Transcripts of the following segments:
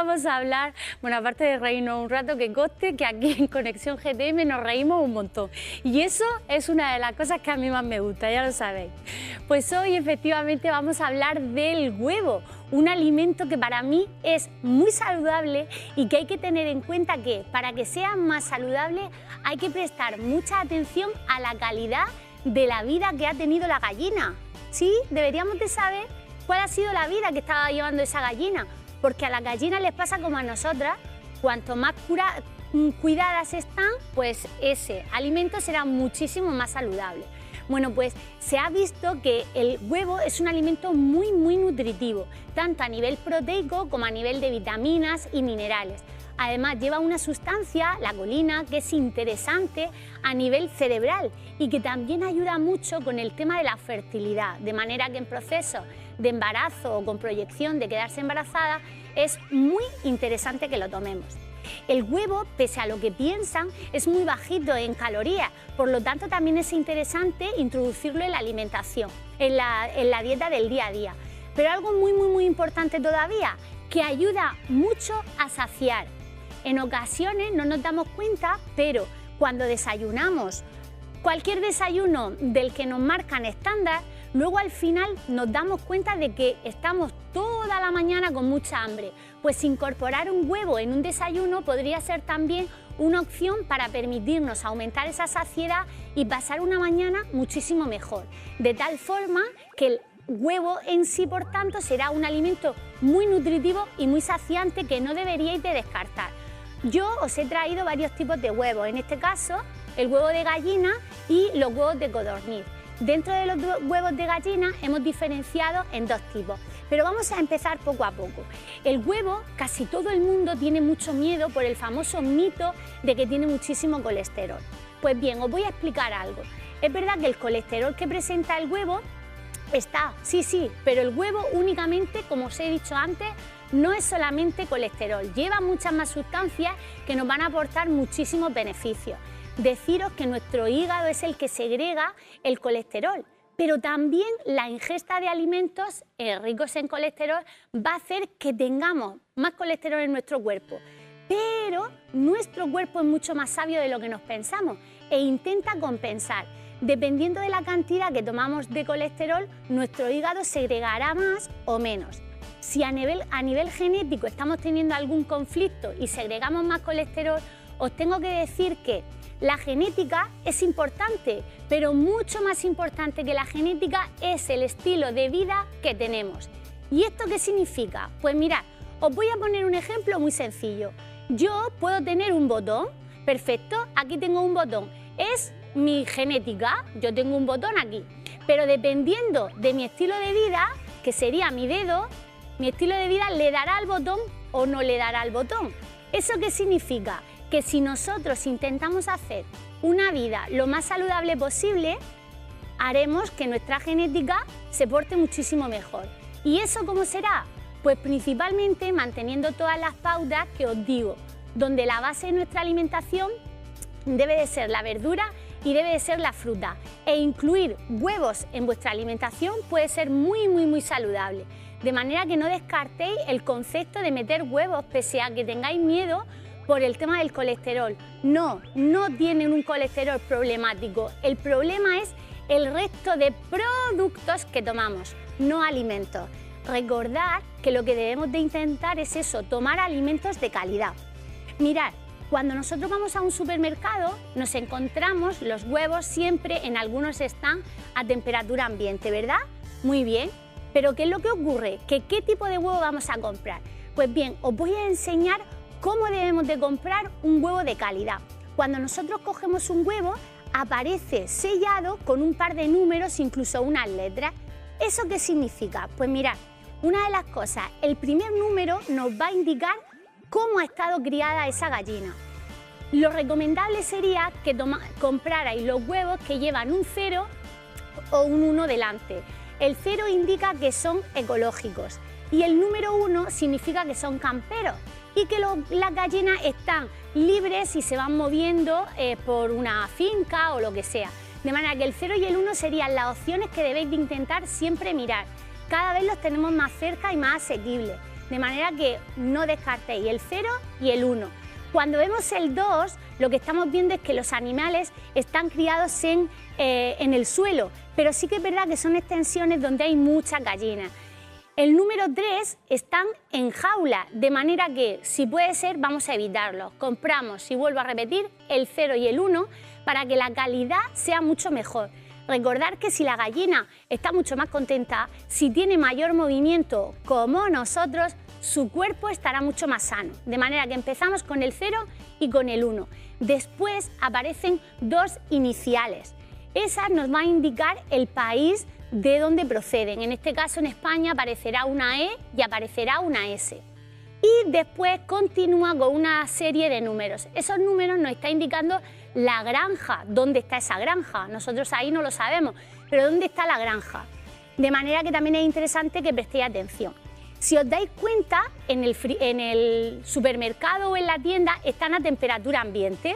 vamos a hablar, bueno, aparte de reírnos un rato, que conste que aquí en Conexión GTM nos reímos un montón. Y eso es una de las cosas que a mí más me gusta, ya lo sabéis. Pues hoy efectivamente vamos a hablar del huevo, un alimento que para mí es muy saludable y que hay que tener en cuenta que para que sea más saludable hay que prestar mucha atención a la calidad de la vida que ha tenido la gallina. Sí, deberíamos de saber cuál ha sido la vida que estaba llevando esa gallina, porque a las gallinas les pasa como a nosotras, cuanto más cuidadas están, pues ese alimento será muchísimo más saludable. Bueno, pues se ha visto que el huevo es un alimento muy nutritivo, tanto a nivel proteico como a nivel de vitaminas y minerales. Además lleva una sustancia, la colina, que es interesante a nivel cerebral y que también ayuda mucho con el tema de la fertilidad, de manera que en procesos de embarazo o con proyección de quedarse embarazada es muy interesante que lo tomemos. El huevo, pese a lo que piensan, es muy bajito en calorías, por lo tanto también es interesante introducirlo en la alimentación, en la dieta del día a día. Pero algo muy importante todavía, que ayuda mucho a saciar. En ocasiones no nos damos cuenta, pero cuando desayunamos cualquier desayuno del que nos marcan estándar, luego al final nos damos cuenta de que estamos toda la mañana con mucha hambre. Pues incorporar un huevo en un desayuno podría ser también una opción para permitirnos aumentar esa saciedad y pasar una mañana muchísimo mejor. De tal forma que el huevo en sí, por tanto, será un alimento muy nutritivo y muy saciante que no deberíais de descartar. Yo os he traído varios tipos de huevos, en este caso el huevo de gallina y los huevos de codorniz. Dentro de los huevos de gallina hemos diferenciado en dos tipos, pero vamos a empezar poco a poco. El huevo, casi todo el mundo tiene mucho miedo por el famoso mito de que tiene muchísimo colesterol. Pues bien, os voy a explicar algo. Es verdad que el colesterol que presenta el huevo está, sí, pero el huevo únicamente, como os he dicho antes, no es solamente colesterol, lleva muchas más sustancias que nos van a aportar muchísimos beneficios. Deciros que nuestro hígado es el que segrega el colesterol, pero también la ingesta de alimentos ricos en colesterol va a hacer que tengamos más colesterol en nuestro cuerpo. Pero nuestro cuerpo es mucho más sabio de lo que nos pensamos e intenta compensar. Dependiendo de la cantidad que tomamos de colesterol, nuestro hígado segregará más o menos. Si a nivel genético estamos teniendo algún conflicto y segregamos más colesterol, os tengo que decir que la genética es importante, pero mucho más importante que la genética es el estilo de vida que tenemos. ¿Y esto qué significa? Pues mirad, os voy a poner un ejemplo muy sencillo. Yo puedo tener un botón, perfecto, aquí tengo un botón, es mi genética, yo tengo un botón aquí, pero dependiendo de mi estilo de vida, que sería mi dedo, mi estilo de vida le dará al botón o no le dará al botón. ¿Eso qué significa? Que si nosotros intentamos hacer una vida lo más saludable posible, haremos que nuestra genética se porte muchísimo mejor. ¿Y eso cómo será? Pues principalmente manteniendo todas las pautas que os digo, donde la base de nuestra alimentación debe de ser la verdura y debe de ser la fruta, e incluir huevos en vuestra alimentación puede ser muy saludable. De manera que no descartéis el concepto de meter huevos pese a que tengáis miedo por el tema del colesterol. No tienen un colesterol problemático. El problema es el resto de productos que tomamos, no alimentos. Recordad que lo que debemos de intentar es eso, tomar alimentos de calidad. Mirad, cuando nosotros vamos a un supermercado nos encontramos los huevos siempre en algunos stands a temperatura ambiente, ¿verdad? Muy bien. Pero ¿qué es lo que ocurre? ¿Qué tipo de huevo vamos a comprar? Pues bien, os voy a enseñar cómo debemos de comprar un huevo de calidad. Cuando nosotros cogemos un huevo, aparece sellado con un par de números, incluso unas letras. ¿Eso qué significa? Pues mirad, una de las cosas, el primer número nos va a indicar cómo ha estado criada esa gallina. Lo recomendable sería que comprarais los huevos que llevan un 0 o un 1 delante. El 0 indica que son ecológicos y el número 1 significa que son camperos y que las gallinas están libres y se van moviendo por una finca o lo que sea. De manera que el 0 y el 1 serían las opciones que debéis de intentar siempre mirar. Cada vez los tenemos más cerca y más asequibles. de manera que no descartéis el 0 y el 1. Cuando vemos el 2, lo que estamos viendo es que los animales están criados en el suelo, pero sí que es verdad que son extensiones donde hay muchas gallinas. El número 3 están en jaula, de manera que, si puede ser, vamos a evitarlos. Compramos, si vuelvo a repetir, el 0 y el 1 para que la calidad sea mucho mejor. Recordar que si la gallina está mucho más contenta, si tiene mayor movimiento como nosotros, su cuerpo estará mucho más sano. De manera que empezamos con el 0 y con el 1. Después aparecen 2 iniciales. Esas nos van a indicar el país de donde proceden. En este caso, en España, aparecerá una E y aparecerá una S. Y después continúa con una serie de números. Esos números nos están indicando la granja. ¿Dónde está esa granja? Nosotros ahí no lo sabemos, pero ¿dónde está la granja? De manera que también es interesante que prestéis atención. Si os dais cuenta, en el supermercado o en la tienda están a temperatura ambiente.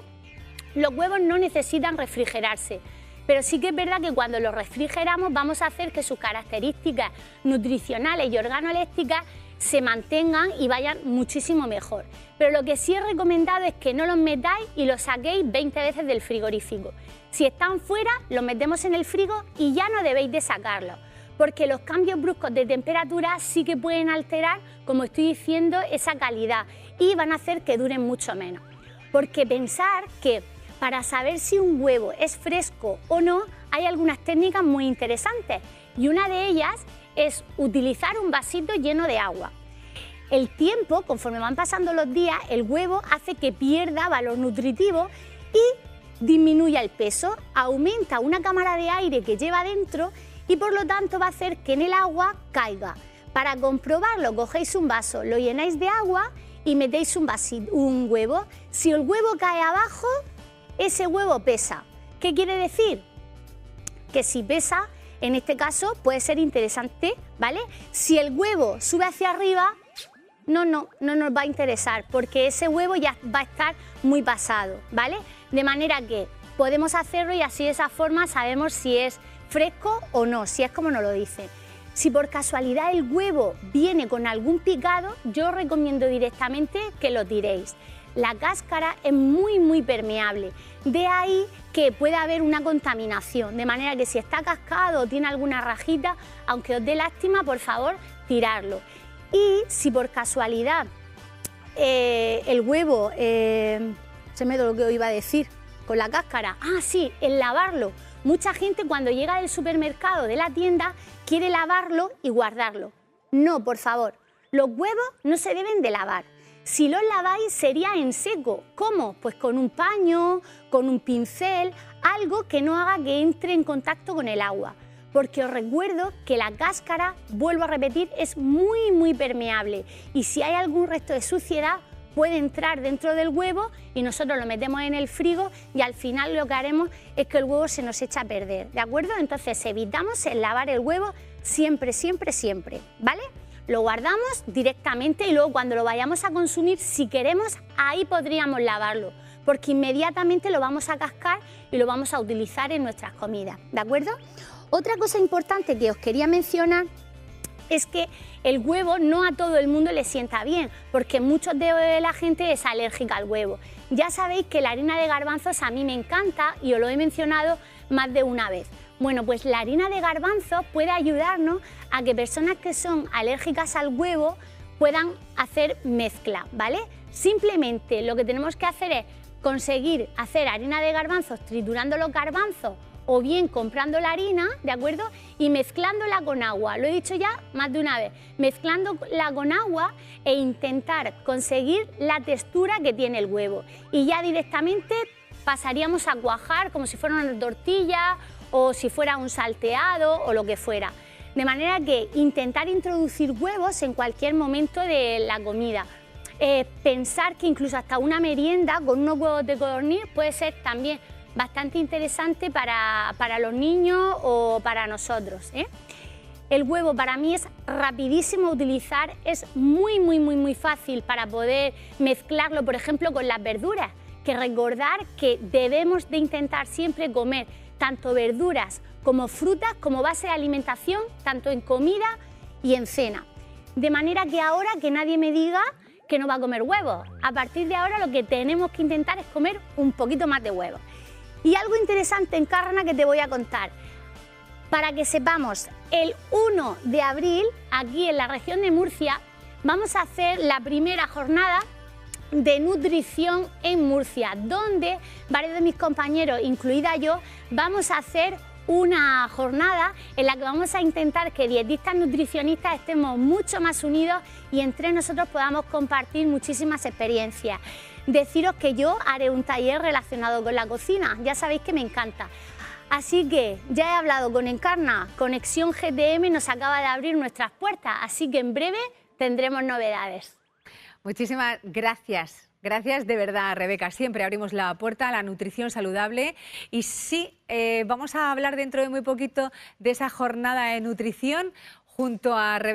Los huevos no necesitan refrigerarse, pero sí que es verdad que cuando los refrigeramos vamos a hacer que sus características nutricionales y organolépticas se mantengan y vayan muchísimo mejor. Pero lo que sí es recomendado es que no los metáis y los saquéis 20 veces del frigorífico. Si están fuera, los metemos en el frigo y ya no debéis de sacarlos, porque los cambios bruscos de temperatura sí que pueden alterar, como estoy diciendo, esa calidad y van a hacer que duren mucho menos. Porque pensar que para saber si un huevo es fresco o no, hay algunas técnicas muy interesantes y una de ellas es utilizar un vasito lleno de agua. El tiempo, conforme van pasando los días, el huevo hace que pierda valor nutritivo y disminuya el peso, aumenta una cámara de aire que lleva dentro y por lo tanto va a hacer que en el agua caiga. Para comprobarlo, cogéis un vaso, lo llenáis de agua y metéis un huevo. Si el huevo cae abajo, ese huevo pesa. ¿Qué quiere decir? Que si pesa, en este caso puede ser interesante, ¿vale? Si el huevo sube hacia arriba, no nos va a interesar porque ese huevo ya va a estar muy pasado, ¿vale? De manera que podemos hacerlo y así de esa forma sabemos si es fresco o no, si es como nos lo dicen. Si por casualidad el huevo viene con algún picado, yo os recomiendo directamente que lo tiréis. La cáscara es muy permeable, de ahí que pueda haber una contaminación, de manera que si está cascado o tiene alguna rajita, aunque os dé lástima, por favor, tirarlo. Y si por casualidad el huevo, se me da lo que os iba a decir, con la cáscara, sí, el lavarlo. Mucha gente cuando llega del supermercado, de la tienda, quiere lavarlo y guardarlo. No, por favor, los huevos no se deben de lavar. Si los laváis sería en seco. ¿Cómo? Pues con un paño, con un pincel, algo que no haga que entre en contacto con el agua. Porque os recuerdo que la cáscara, vuelvo a repetir, es muy permeable y si hay algún resto de suciedad puede entrar dentro del huevo y nosotros lo metemos en el frigo y al final lo que haremos es que el huevo se nos echa a perder, ¿de acuerdo? Entonces evitamos el lavar el huevo siempre, ¿vale? Lo guardamos directamente y luego cuando lo vayamos a consumir, si queremos, ahí podríamos lavarlo, porque inmediatamente lo vamos a cascar y lo vamos a utilizar en nuestras comidas, ¿de acuerdo? Otra cosa importante que os quería mencionar es que el huevo no a todo el mundo le sienta bien, porque muchos de la gente es alérgica al huevo. Ya sabéis que la harina de garbanzos a mí me encanta y os lo he mencionado más de una vez. Bueno, pues la harina de garbanzos puede ayudarnos a que personas que son alérgicas al huevo puedan hacer mezcla, ¿vale? Simplemente lo que tenemos que hacer es conseguir hacer harina de garbanzos triturando los garbanzos o bien comprando la harina, ¿de acuerdo? Y mezclándola con agua, lo he dicho ya más de una vez, mezclándola con agua e intentar conseguir la textura que tiene el huevo. Y ya directamente pasaríamos a cuajar como si fuera una tortilla o si fuera un salteado o lo que fuera. De manera que intentar introducir huevos en cualquier momento de la comida. Pensar que incluso hasta una merienda con unos huevos de codorniz puede ser también bastante interesante para los niños o para nosotros, ¿eh? El huevo para mí es rapidísimo de utilizar, es muy fácil para poder mezclarlo, por ejemplo, con las verduras, que recordar que debemos de intentar siempre comer tanto verduras como frutas como base de alimentación, tanto en comida y en cena. De manera que ahora que nadie me diga que no va a comer huevos. A partir de ahora lo que tenemos que intentar es comer un poquito más de huevos. Y algo interesante, Encarna, que te voy a contar. Para que sepamos, el 1 de abril, aquí en la región de Murcia, vamos a hacer la primera jornada de nutrición en Murcia, donde varios de mis compañeros, incluida yo, vamos a hacer una jornada en la que vamos a intentar que dietistas, nutricionistas estemos mucho más unidos y entre nosotros podamos compartir muchísimas experiencias. Deciros que yo haré un taller relacionado con la cocina, ya sabéis que me encanta. Así que ya he hablado con Encarna, Conexión GTM nos acaba de abrir nuestras puertas, así que en breve tendremos novedades. Muchísimas gracias. Gracias de verdad, Rebeca. Siempre abrimos la puerta a la nutrición saludable. Y sí, vamos a hablar dentro de muy poquito de esa jornada de nutrición junto a Rebeca.